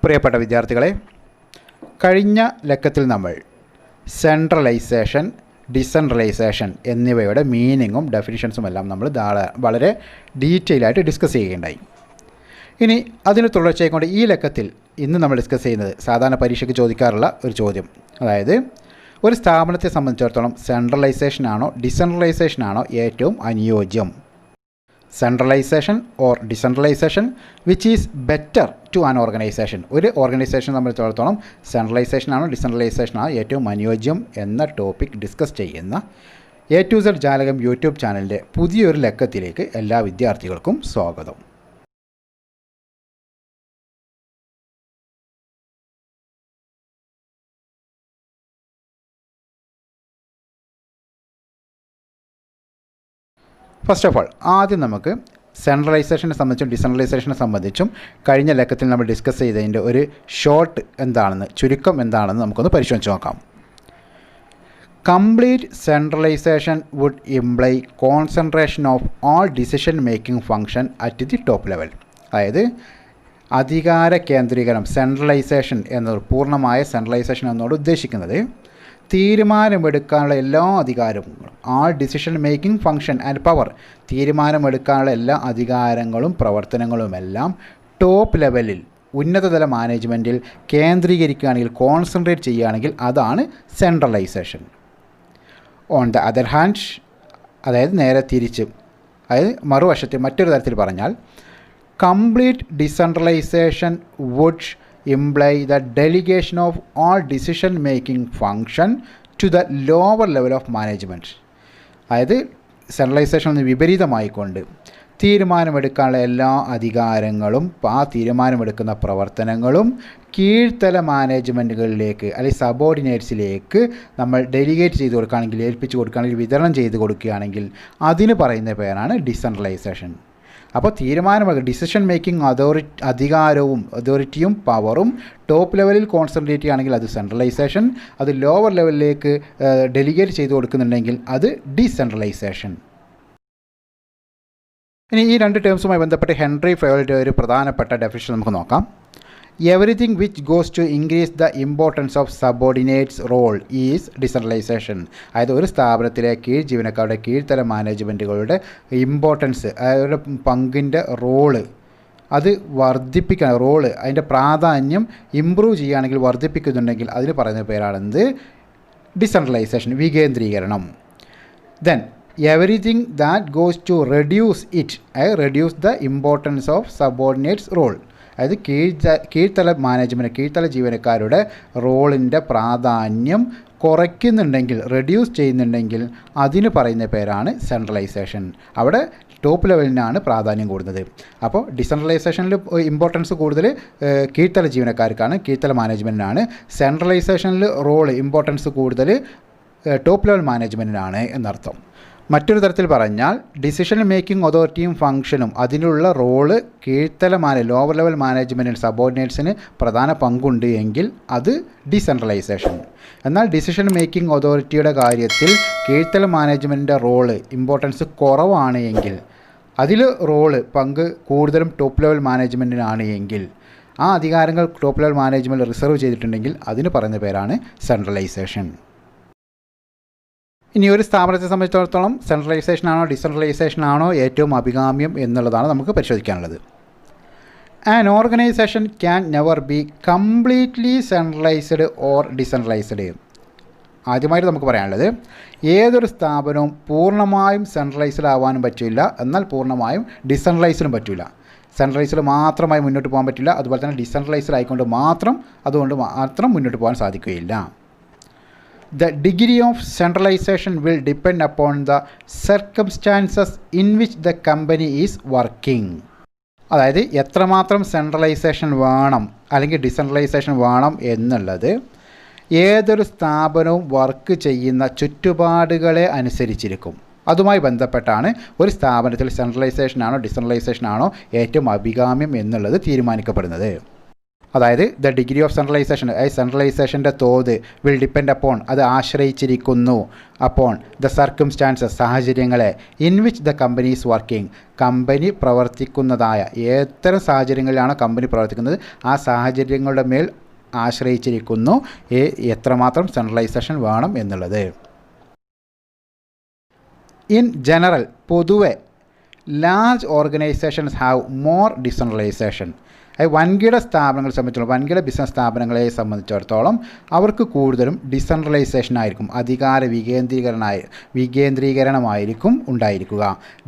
പ്രിയപ്പെട്ട വിദ്യാർത്ഥികളെ, കഴിഞ്ഞ ലക്കത്തിൽ നമ്മൾ സെൻട്രലൈസേഷൻ, ഡിസെൻട്രലൈസേഷൻ എന്നിവയുടെ മീനിങ്ങും ഡെഫിനിഷൻസും എല്ലാം നമ്മൾ വളരെ ഡീറ്റെയിൽ ആയിട്ട് ഡിസ്കസ് ചെയ്യുകയുണ്ടായി. ഇനി അതിന് തുടർച്ചയായിക്കൊണ്ട് ഈ ലക്കത്തിൽ ഇന്ന് നമ്മൾ ഡിസ്കസ് ചെയ്യുന്നത് സാധാരണ പരീക്ഷയ്ക്ക് ചോദിക്കാറുള്ള ഒരു ചോദ്യം, അതായത് ഒരു സ്ഥാപനത്തെ സംബന്ധിച്ചിടത്തോളം സെൻട്രലൈസേഷൻ ആണോ ഡിസെൻട്രലൈസേഷൻ ആണോ ഏറ്റവും അനുയോജ്യം? Centralization or decentralization, which is better to an organization. ഒരു ഓർഗനൈസേഷൻ സംബന്ധിച്ചിടത്തോളം സെൻട്രലൈസേഷൻ ആണോ ഡിസെൻട്രലൈസേഷൻ ആണോ ഏറ്റവും അനുയോജ്യം എന്ന ടോപ്പിക് ഡിസ്കസ് ചെയ്യുന്ന A to Z ജാലകം യൂട്യൂബ് ചാനലിൻ്റെ പുതിയൊരു ലക്കത്തിലേക്ക് എല്ലാ വിദ്യാർത്ഥികൾക്കും സ്വാഗതം. ഫസ്റ്റ് ഓഫ് ഓൾ, ആദ്യം നമുക്ക് സെൻട്രലൈസേഷനെ സംബന്ധിച്ചും ഡിസെൻട്രലൈസേഷനെ സംബന്ധിച്ചും കഴിഞ്ഞ ലക്കത്തിൽ നമ്മൾ ഡിസ്കസ് ചെയ്തതിൻ്റെ ഒരു ഷോർട്ട് എന്താണെന്ന്, ചുരുക്കം എന്താണെന്ന് നമുക്കൊന്ന് പരിശോധിച്ച് നോക്കാം. Complete centralization would imply concentration of all decision making function at the top level. അതായത് അധികാര കേന്ദ്രീകരണം, സെൻട്രലൈസേഷൻ എന്നത് പൂർണ്ണമായ സെൻട്രലൈസേഷൻ എന്നോട് ഉദ്ദേശിക്കുന്നത് തീരുമാനമെടുക്കാനുള്ള എല്ലാ അധികാരങ്ങളും, all decision making function and power, തീരുമാനമെടുക്കാനുള്ള എല്ലാ അധികാരങ്ങളും പ്രവർത്തനങ്ങളുമെല്ലാം ടോപ്പ് ലെവലിൽ ഉന്നതതല മാനേജ്മെൻറ്റിൽ കേന്ദ്രീകരിക്കുകയാണെങ്കിൽ, കോൺസെൻട്രേറ്റ് ചെയ്യുകയാണെങ്കിൽ അതാണ് centralization. On the other hand, അതായത് നേരെ തിരിച്ച്, അതായത് മറുവശത്ത് മറ്റൊരു തരത്തിൽ പറഞ്ഞാൽ complete decentralization would imply the delegation of all decision making function to the lower level of management. അതായത് സെൻട്രലൈസേഷൻ വിപരീതമായിക്കൊണ്ട് തീരുമാനമെടുക്കാനുള്ള എല്ലാ അധികാരങ്ങളും ആ തീരുമാനമെടുക്കുന്ന പ്രവർത്തനങ്ങളും കീഴ്ത്തല മാനേജ്മെൻറ്റുകളിലേക്ക് അല്ലെങ്കിൽ സബോർഡിനേറ്റ്സിലേക്ക് നമ്മൾ ഡെലിഗേറ്റ് ചെയ്ത് കൊടുക്കുകയാണെങ്കിൽ, ഏൽപ്പിച്ച് കൊടുക്കുകയാണെങ്കിൽ, വിതരണം ചെയ്ത് കൊടുക്കുകയാണെങ്കിൽ അതിന് പറയുന്ന പേരാണ് ഡിസെൻട്രലൈസേഷൻ. അപ്പോൾ ഡിസിഷൻ മേക്കിംഗ് അതോറിറ്റിയും പവറും ടോപ്പ് ലെവലിൽ കോൺസെൻട്രേറ്റ് ചെയ്യുകയാണെങ്കിൽ അത് സെൻട്രലൈസേഷൻ, അത് ലോവർ ലെവലിലേക്ക് ഡെലിഗേറ്റ് ചെയ്ത് കൊടുക്കുന്നുണ്ടെങ്കിൽ അത് ഡീസെൻട്രലൈസേഷൻ. ഇനി ഈ രണ്ട് ടേംസുമായി ബന്ധപ്പെട്ട് ഹെൻറി ഫയോളിൻ്റെ ഒരു പ്രധാനപ്പെട്ട ഡെഫിനിഷൻ നമുക്ക് നോക്കാം. Everything which goes to increase the importance of subordinates role is decentralization. അതായത് ഒരു സ്ഥാപനത്തിലെ കീഴ് ജീവനക്കാരുടെ, കീഴ്ത്തല മാനേജ്മെൻറ്റുകളുടെ ഇമ്പോർട്ടൻസ്, അവരുടെ പങ്കിൻ്റെ റോള് അത് വർദ്ധിപ്പിക്കാൻ, അതിൻ്റെ പ്രാധാന്യം ഇമ്പ്രൂവ് ചെയ്യുകയാണെങ്കിൽ, വർദ്ധിപ്പിക്കുന്നുണ്ടെങ്കിൽ അതിന് പറയുന്ന പേരാണെന്ത്? ഡിസെൻട്രലൈസേഷൻ, വികേന്ദ്രീകരണം. Then everything that goes to reduce it, reduce the importance of subordinates role. അതായത് കീഴ്ത്തല മാനേജ്മെൻറ്റ്, കീഴ്ത്തല ജീവനക്കാരുടെ റോളിൻ്റെ പ്രാധാന്യം കുറയ്ക്കുന്നുണ്ടെങ്കിൽ, റെഡ്യൂസ് ചെയ്യുന്നുണ്ടെങ്കിൽ അതിന് പറയുന്ന പേരാണ് സെൻട്രലൈസേഷൻ. അവിടെ ടോപ്പ് ലെവലിനാണ് പ്രാധാന്യം കൂടുന്നത്. അപ്പോൾ ഡിസെൻട്രലൈസേഷനിൽ ഇമ്പോർട്ടൻസ് കൂടുതൽ കീഴ്ത്തല ജീവനക്കാർക്കാണ്, കീഴ്ത്തല മാനേജ്മെൻറ്റിനാണ്. സെൻട്രലൈസേഷനിൽ ഇമ്പോർട്ടൻസ് കൂടുതൽ ടോപ്പ് ലെവൽ മാനേജ്മെൻറ്റിനാണ് എന്നർത്ഥം. മറ്റൊരു തരത്തിൽ പറഞ്ഞാൽ ഡിസിഷൻ മേക്കിംഗ് അതോറിറ്റിയും ഫംഗ്ഷനും അതിനുള്ള റോള് ലോവർ ലെവൽ മാനേജ്മെൻറ്റിന്, സബോർഡിനേറ്റ്സിന് പ്രധാന പങ്കുണ്ട് എങ്കിൽ അത് ഡിസെൻട്രലൈസേഷൻ. എന്നാൽ ഡിസിഷൻ മേക്കിംഗ് അതോറിറ്റിയുടെ കാര്യത്തിൽ കീഴ്ത്തല മാനേജ്മെൻറ്റിൻ്റെ റോള്, ഇമ്പോർട്ടൻസ് കുറവാണ് എങ്കിൽ, അതിൽ പങ്ക് കൂടുതലും ടോപ്പ് ലെവൽ മാനേജ്മെൻറ്റിനാണ് എങ്കിൽ, ആ അധികാരങ്ങൾ ടോപ്പ് ലെവൽ മാനേജ്മെൻറ്റ് റിസർവ് ചെയ്തിട്ടുണ്ടെങ്കിൽ അതിന് പറയുന്ന പേരാണ് സെൻട്രലൈസേഷൻ. ഇനി ഒരു സ്ഥാപനത്തെ സംബന്ധിച്ചിടത്തോളം സെൻട്രലൈസേഷൻ ആണോ ഡിസെൻട്രലൈസേഷൻ ആണോ ഏറ്റവും അഭികാമ്യം എന്നുള്ളതാണ് നമുക്ക് പരിശോധിക്കാനുള്ളത്. An organisation can never be completely centralised or decentralised. ആദ്യമായിട്ട് നമുക്ക് പറയാനുള്ളത്, ഏതൊരു സ്ഥാപനവും പൂർണ്ണമായും സെൻട്രലൈസ്ഡ് ആവാനും പറ്റില്ല, എന്നാൽ പൂർണ്ണമായും ഡിസെൻട്രലൈസ്ഡും പറ്റില്ല. സെൻട്രലൈസ്ഡ് മാത്രമായി മുന്നോട്ട് പോകാൻ പറ്റില്ല, അതുപോലെ തന്നെ ഡിസെൻട്രലൈസ്ഡ് ആയിക്കൊണ്ട് അതുകൊണ്ട് മാത്രം മുന്നോട്ട് പോകാൻ സാധിക്കുകയില്ല. The degree of centralization will depend upon the circumstances in which the company is working. അതായത് എത്രമാത്രം സെൻട്രലൈസേഷൻ വേണം അല്ലെങ്കിൽ ഡിസെൻട്രലൈസേഷൻ വേണം എന്നുള്ളത് ഏതൊരു സ്ഥാപനവും വർക്ക് ചെയ്യുന്ന ചുറ്റുപാടുകളെ അനുസരിച്ചിരിക്കും. അതുമായി ബന്ധപ്പെട്ടാണ് ഒരു സ്ഥാപനത്തിൽ സെൻട്രലൈസേഷൻ ആണോ ഡിസെൻട്രലൈസേഷൻ ആണോ ഏറ്റവും അഭികാമ്യം എന്നുള്ളത് തീരുമാനിക്കപ്പെടുന്നത്. അതായത് ദ ഡിഗ്രി ഓഫ് സെൻട്രലൈസേഷൻ, സെൻട്രലൈസേഷൻ്റെ തോത് വിൽ ഡിപ്പെൻഡ് അപ്പോൺ, അത് ആശ്രയിച്ചിരിക്കുന്നു അപ്പോൺ ദ സർക്കംസ്റ്റാൻസസ്, സാഹചര്യങ്ങളെ in which the company is working, company പ്രവർത്തിക്കുന്നതായ ഏത്തരം സാഹചര്യങ്ങളിലാണ് കമ്പനി പ്രവർത്തിക്കുന്നത് ആ സാഹചര്യങ്ങളുടെ മേൽ ആശ്രയിച്ചിരിക്കുന്നു എത്രമാത്രം സെൻട്രലൈസേഷൻ വേണം എന്നുള്ളത്. ഇൻ ജനറൽ, പൊതുവെ large organisations have more decentralisation. വൻകിട സ്ഥാപനങ്ങളെ സംബന്ധിച്ചിടത്തോളം, വൻകിട ബിസിനസ് സ്ഥാപനങ്ങളെ സംബന്ധിച്ചിടത്തോളം അവർക്ക് കൂടുതലും ഡിസെൻട്രലൈസേഷൻ ആയിരിക്കും, അധികാര വികേന്ദ്രീകരണമായിരിക്കും ഉണ്ടായിരിക്കുക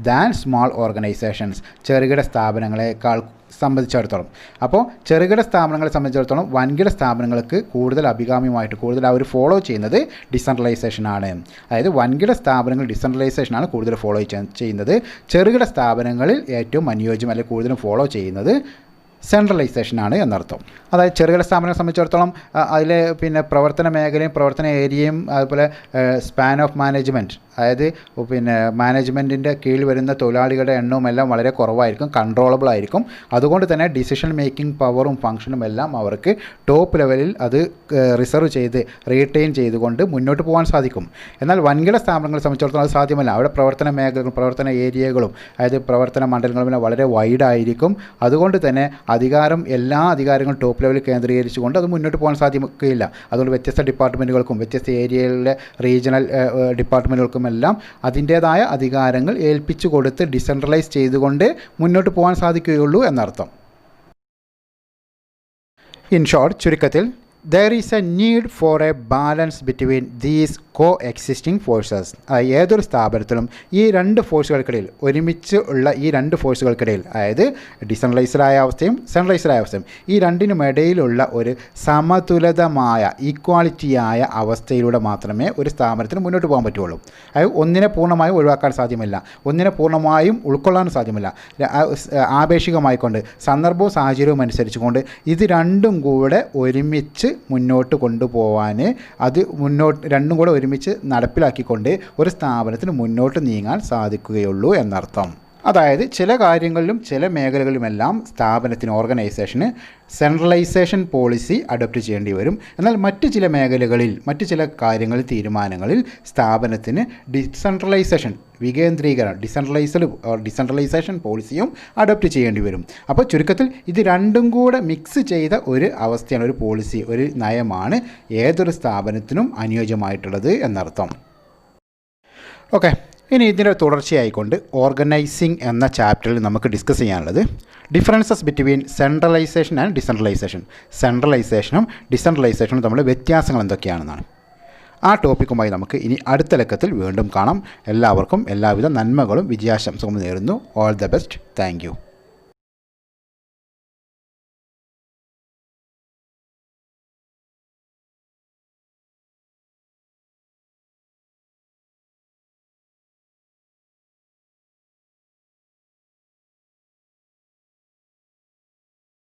ദാൻ സ്മോൾ ഓർഗനൈസേഷൻസ്, ചെറുകിട സ്ഥാപനങ്ങളെക്കാൾ സംബന്ധിച്ചിടത്തോളം. അപ്പോൾ ചെറുകിട സ്ഥാപനങ്ങളെ സംബന്ധിച്ചിടത്തോളം വൻകിട സ്ഥാപനങ്ങൾക്ക് കൂടുതൽ അഭികാമ്യമായിട്ട് കൂടുതൽ അവർ ഫോളോ ചെയ്യുന്നത് ഡിസെൻട്രലൈസേഷനാണ്. അതായത് വൻകിട സ്ഥാപനങ്ങൾ ഡിസെൻട്രലൈസേഷനാണ് കൂടുതൽ ഫോളോ ചെയ്യുന്നത്. ചെറുകിട സ്ഥാപനങ്ങളിൽ ഏറ്റവും അനുയോജ്യം അല്ലെങ്കിൽ കൂടുതലും ഫോളോ ചെയ്യുന്നത് സെൻട്രലൈസേഷനാണ് എന്നർത്ഥം. അതായത് ചെറുകിട സ്ഥാപനങ്ങളെ സംബന്ധിച്ചിടത്തോളം അതിൽ പ്രവർത്തന മേഖലയും പ്രവർത്തന ഏരിയയും അതുപോലെ സ്പാൻ ഓഫ് മാനേജ്മെൻറ്റ്, അതായത് മാനേജ്മെൻറ്റിൻ്റെ കീഴിൽ വരുന്ന തൊഴിലാളികളുടെ എണ്ണവും എല്ലാം വളരെ കുറവായിരിക്കും, കൺട്രോളബിൾ ആയിരിക്കും. അതുകൊണ്ട് തന്നെ ഡിസിഷൻ മേക്കിംഗ് പവറും ഫംഗ്ഷനും എല്ലാം അവർക്ക് ടോപ്പ് ലെവലിൽ അത് റിസർവ് ചെയ്ത് റീറ്റെയിൻ ചെയ്തുകൊണ്ട് മുന്നോട്ട് പോകാൻ സാധിക്കും. എന്നാൽ വൻകിട സ്ഥാപനങ്ങളെ സംബന്ധിച്ചിടത്തോളം അത് സാധ്യമല്ല. അവിടെ പ്രവർത്തന മേഖലകളും പ്രവർത്തന ഏരിയകളും അതായത് പ്രവർത്തന മണ്ഡലങ്ങളും വളരെ വൈഡായിരിക്കും. അതുകൊണ്ട് തന്നെ എല്ലാ അധികാരങ്ങളും ടോപ്പ് ലെവലിൽ കേന്ദ്രീകരിച്ചുകൊണ്ട് അത് മുന്നോട്ട് പോകാൻ സാധിക്കുകയില്ല. അതുകൊണ്ട് വ്യത്യസ്ത ഡിപ്പാർട്ട്മെൻറ്റുകൾക്കും വ്യത്യസ്ത ഏരിയയിലെ റീജിയണൽ ഡിപ്പാർട്ട്മെൻറ്റുകൾക്കും എല്ലാം അതിൻ്റേതായ അധികാരങ്ങൾ ഏൽപ്പിച്ചു കൊടുത്ത് ഡിസെൻട്രലൈസ് ചെയ്തുകൊണ്ട് മുന്നോട്ട് പോകാൻ സാധിക്കുകയുള്ളൂ എന്നർത്ഥം. ഇൻ ഷോർട്ട്, ചുരുക്കത്തിൽ there is a need for a balance between these co-existing forces. ഏതൊരു സ്ഥാപനത്തിലും ഈ രണ്ട് ഫോഴ്സുകൾക്കിടയിൽ ഒരുമിച്ച് ഉള്ള ഈ രണ്ട് ഫോഴ്സുകൾക്കിടയിൽ അതായത് ഡിസെൻട്രലൈസ്ഡായ അവസ്ഥയും സെൻട്രലൈസ്ഡായ അവസ്ഥയും ഈ രണ്ടിനുമിടയിലുള്ള ഒരു സമതുലിതമായ ഈക്വാളിറ്റിയായ അവസ്ഥയിലൂടെ മാത്രമേ ഒരു സ്ഥാപനത്തിന് മുന്നോട്ട് പോകാൻ പറ്റുള്ളൂ. അതായത് ഒന്നിനെ പൂർണ്ണമായും ഒഴിവാക്കാൻ സാധ്യമല്ല, ഒന്നിനെ പൂർണ്ണമായും ഉൾക്കൊള്ളാൻ സാധ്യമല്ല. ആപേക്ഷികമായിക്കൊണ്ട് സന്ദർഭവും സാഹചര്യവും അനുസരിച്ചുകൊണ്ട് ഇത് രണ്ടും കൂടെ ഒരുമിച്ച് മുന്നോട്ട് കൊണ്ടുപോകാൻ രണ്ടും കൂടെ ഒരുമിച്ച് നടപ്പിലാക്കിക്കൊണ്ട് ഒരു സ്ഥാപനത്തിന് മുന്നോട്ട് നീങ്ങാൻ സാധിക്കുകയുള്ളൂ എന്നർത്ഥം. അതായത് ചില കാര്യങ്ങളിലും ചില മേഖലകളിലുമെല്ലാം സ്ഥാപനത്തിന് ഓർഗനൈസേഷന് സെൻട്രലൈസേഷൻ പോളിസി അഡോപ്റ്റ് ചെയ്യേണ്ടി വരും. എന്നാൽ മറ്റ് ചില മേഖലകളിൽ മറ്റ് ചില കാര്യങ്ങളിൽ തീരുമാനങ്ങളിൽ സ്ഥാപനത്തിന് ഡിസെൻട്രലൈസേഷൻ ഡിസെൻട്രലൈസേഷൻ പോളിസിയും അഡോപ്റ്റ് ചെയ്യേണ്ടി വരും. അപ്പോൾ ചുരുക്കത്തിൽ ഇത് രണ്ടും കൂടെ മിക്സ് ചെയ്ത ഒരു അവസ്ഥയാണ്, ഒരു പോളിസി, ഒരു നയമാണ് ഏതൊരു സ്ഥാപനത്തിനും അനുയോജ്യമായിട്ടുള്ളത് എന്നർത്ഥം. ഓക്കെ, ഇനി ഇതിൻ്റെ തുടർച്ചയായിക്കൊണ്ട് ഓർഗനൈസിങ് എന്ന ചാപ്റ്ററിൽ നമുക്ക് ഡിസ്കസ് ചെയ്യാനുള്ളത് differences between centralisation and decentralisation. സെൻട്രലൈസേഷനും ഡിസെൻട്രലൈസേഷനും തമ്മിലുള്ള വ്യത്യാസങ്ങൾ എന്തൊക്കെയാണെന്നാണ്. ആ ടോപ്പിക്കുമായി നമുക്ക് ഇനി അടുത്ത ലക്കത്തിൽ വീണ്ടും കാണാം. എല്ലാവർക്കും എല്ലാവിധ നന്മകളും വിജയാശംസകളും നേരുന്നു. All the best. Thank you.